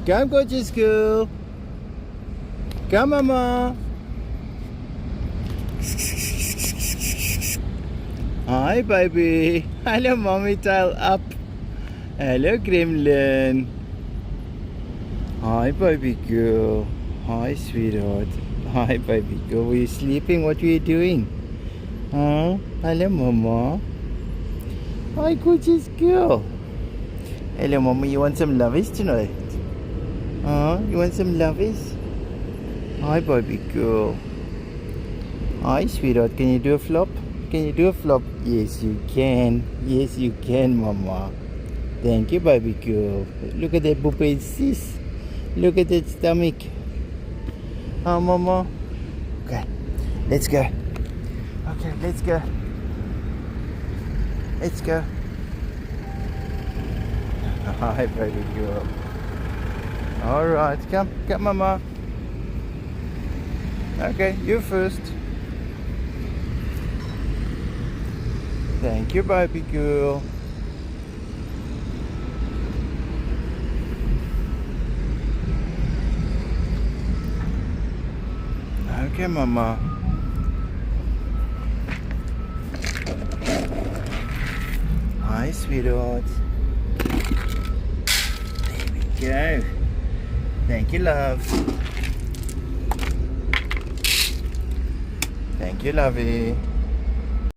Come, gorgeous girl. Come, mama. Hi, baby. Hello, mommy. Tail up. Hello, gremlin. Hi, baby girl. Hi, sweetheart. Hi, baby girl. Were you sleeping? What were you doing? Huh? Hello, mama. Hi, gorgeous girl. Hello, mama. You want some lovies tonight? Huh? You want some lovies? Hi, baby girl. Hi, sweetheart. Can you do a flop? Can you do a flop? Yes, you can. Yes, you can, mama. Thank you, baby girl. Look at that buffet, sis. Look at that stomach. Huh, mama? Okay, let's go. Okay, let's go. Let's go. Hi, baby girl. Alright, come, mama. Okay, you first. Thank you, baby girl. Okay, mama. Hi, sweetheart. There we go. Thank you, love. Thank you, lovey.